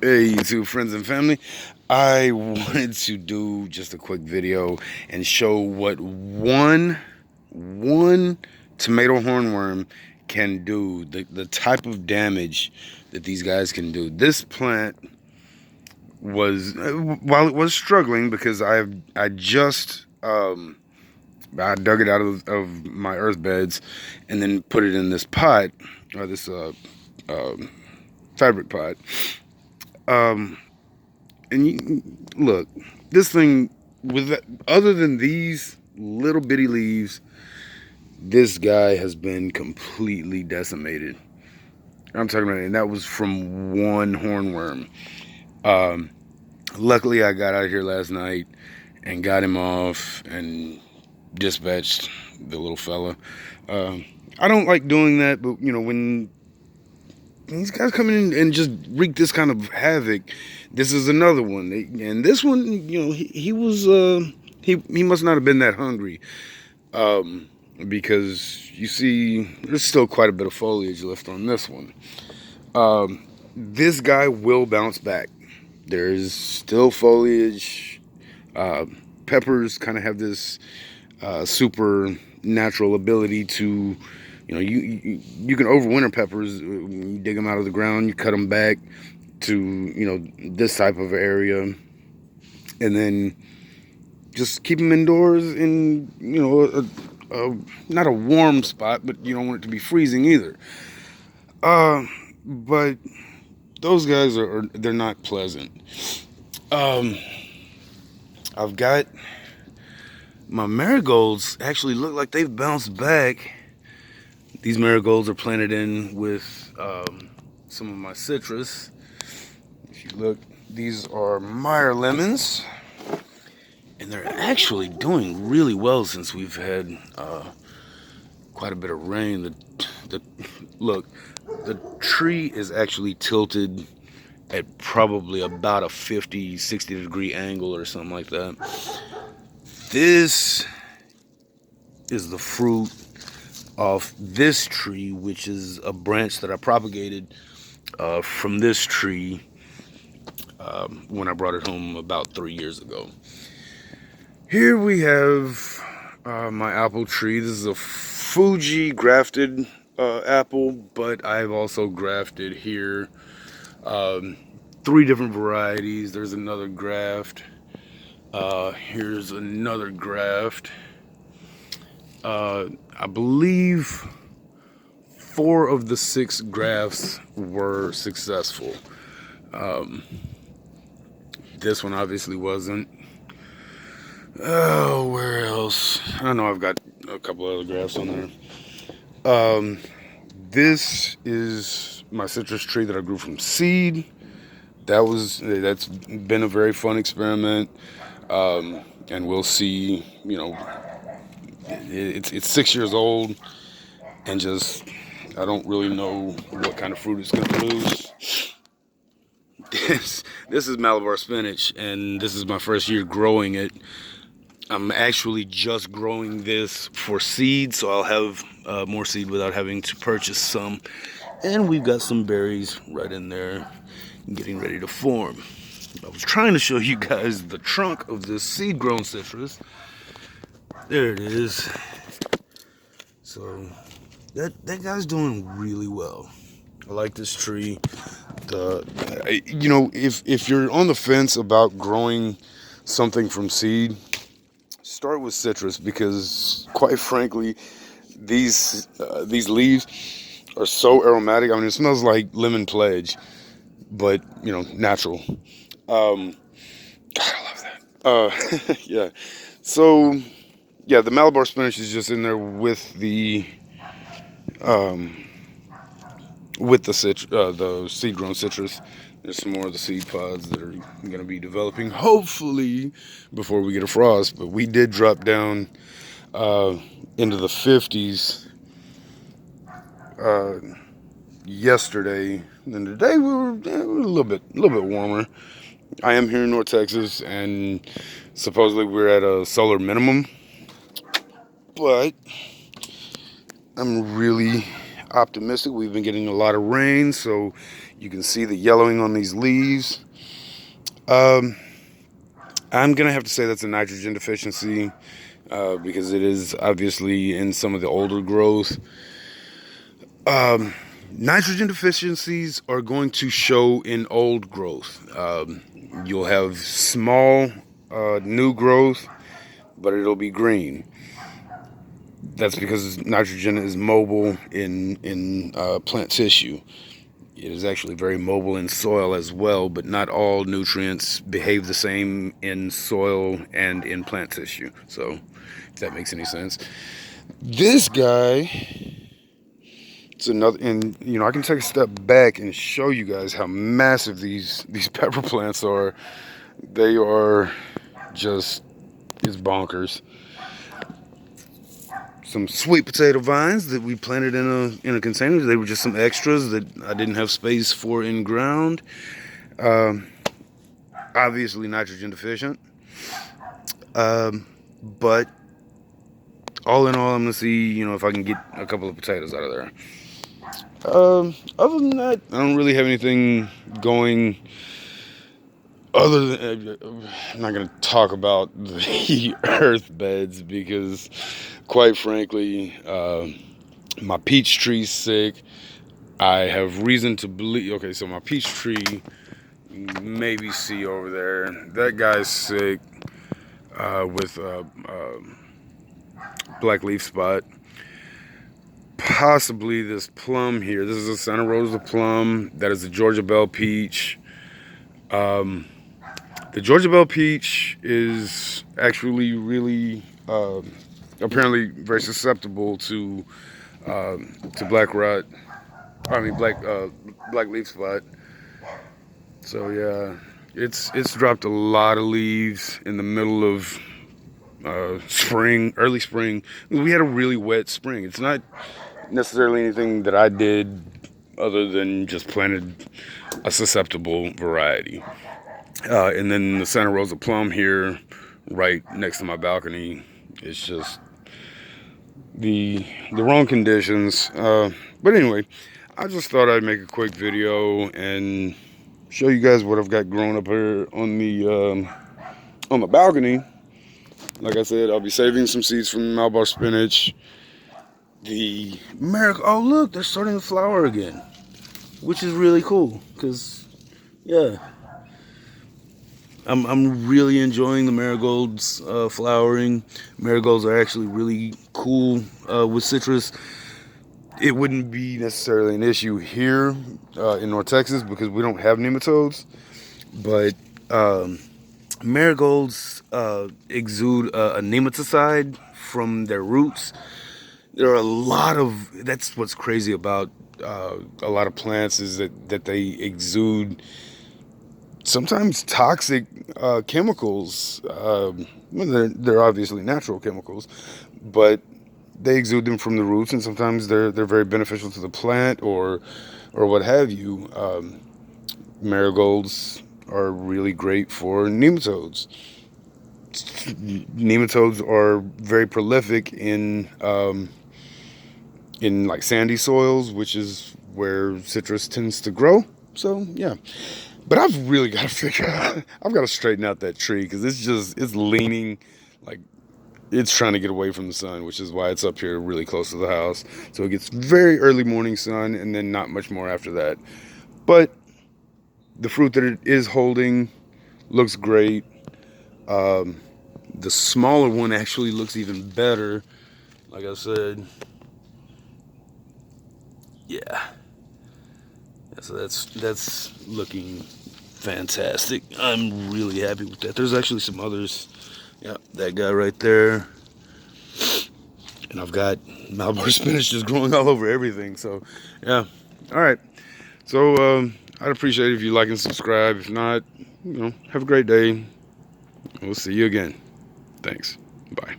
Hey, YouTube friends and family. I wanted to do just a quick video and show what one tomato hornworm can do, the type of damage that these guys can do. This plant was, while it was struggling, because I just I dug it out of my earth beds and then put it in this pot, or this fabric pot. And look, this thing, other than these little bitty leaves, this guy has been completely decimated. I'm talking about, and that was from one hornworm. Um, Luckily, I got out here last night and got him off and dispatched the little fella. I don't like doing that, but when these guys come in and just wreak this kind of havoc, this is another one. And this one, he was he must not have been that hungry, because you see, there's still quite a bit of foliage left on this one. This guy will bounce back. There's still foliage. Peppers kind of have this supernatural ability to, you can overwinter peppers. You dig them out of the ground, you cut them back to this type of area, and then just keep them indoors in not a warm spot, but you don't want it to be freezing either. But those guys they're not pleasant. I've got my marigolds actually look like they've bounced back. These marigolds are planted in with some of my citrus. If you look, these are Meyer lemons, and they're actually doing really well since we've had quite a bit of rain. Look, the tree is actually tilted at probably about a 50-60 degree angle or something like that. This is the fruit of this tree, which is a branch that I propagated from this tree when I brought it home about 3 years ago. Here we have my apple tree. This is a Fuji grafted apple, but I've also grafted here 3 different varieties. There's another graft. Here's another graft. I believe 4 of the 6 grafts were successful. This one obviously wasn't. Oh, where else? I know I've got a couple other grafts on there. This is my citrus tree that I grew from seed. That's been a very fun experiment. And we'll see, it's 6 years old, and just, I don't really know what kind of fruit it's going to produce. This is Malabar spinach, and this is my first year growing it. I'm actually just growing this for seed, so I'll have more seed without having to purchase some. And we've got some berries right in there getting ready to form. I was trying to show you guys the trunk of this seed-grown citrus. There it is. So that guy's doing really well. I like this tree. If you're on the fence about growing something from seed, start with citrus, because quite frankly, these leaves are so aromatic. I mean, it smells like lemon pledge, but natural. God, I love that. Yeah. So yeah, the Malabar spinach is just in there with the the seed-grown citrus. There's some more of the seed pods that are going to be developing, hopefully, before we get a frost. But we did drop down into the 50s yesterday, and today we were a little bit warmer. I am here in North Texas, and supposedly we're at a solar minimum, but I'm really optimistic. We've been getting a lot of rain, so You can see the yellowing on these leaves. I'm gonna have to say that's a nitrogen deficiency, because it is obviously in some of the older growth. Nitrogen deficiencies are going to show in old growth. You'll have small new growth, but it'll be green. That's because nitrogen is mobile in plant tissue. It is actually very mobile in soil as well, but not all nutrients behave the same in soil and in plant tissue. So, if that makes any sense. This guy, it's another, and you know, I can take a step back and show you guys how massive these pepper plants are. They are just, it's bonkers. Some sweet potato vines that we planted in a container. They were just some extras that I didn't have space for in ground. Obviously nitrogen deficient. But all in all, I'm gonna see, you know, if I can get a couple of potatoes out of there. Other than that, I don't really have anything going. Other than, I'm not going to talk about the earth beds because, quite frankly, my peach tree's sick. I have reason to believe. Okay, so my peach tree, maybe see over there. That guy's sick with black leaf spot. Possibly this plum here. This is a Santa Rosa plum. That is a Georgia Belle peach. The Georgia Belle peach is actually really, apparently very susceptible to black rot. I mean black leaf spot. So yeah, it's dropped a lot of leaves in the middle of spring, early spring. We had a really wet spring. It's not necessarily anything that I did other than just planted a susceptible variety. And then the Santa Rosa plum here, right next to my balcony, it's just the wrong conditions. But anyway, I just thought I'd make a quick video and show you guys what I've got growing up here on the balcony. Like I said, I'll be saving some seeds from Malabar spinach. The oh look, they're starting to flower again, which is really cool. Cause yeah, I'm really enjoying the marigolds flowering. Marigolds are actually really cool with citrus. It wouldn't be necessarily an issue here in North Texas because we don't have nematodes, but marigolds exude a nematicide from their roots. There are a lot of, that's what's crazy about a lot of plants is that they exude sometimes toxic chemicals. They're obviously natural chemicals, but they exude them from the roots, and sometimes they're very beneficial to the plant or what have you. Marigolds are really great for nematodes. Nematodes are very prolific in like sandy soils, which is where citrus tends to grow. So yeah, but I've really got to figure out, I've got to straighten out that tree because it's leaning, like it's trying to get away from the sun, which is why it's up here really close to the house. So it gets very early morning sun and then not much more after that. But the fruit that it is holding looks great. The smaller one actually looks even better. Like I said, yeah. So that's looking fantastic. I'm really happy with that. There's actually some others. Yeah, that guy right there. And I've got Malabar spinach just growing all over everything. So, yeah. All right. So, I'd appreciate it if you like and subscribe. If not, you know, have a great day. We'll see you again. Thanks. Bye.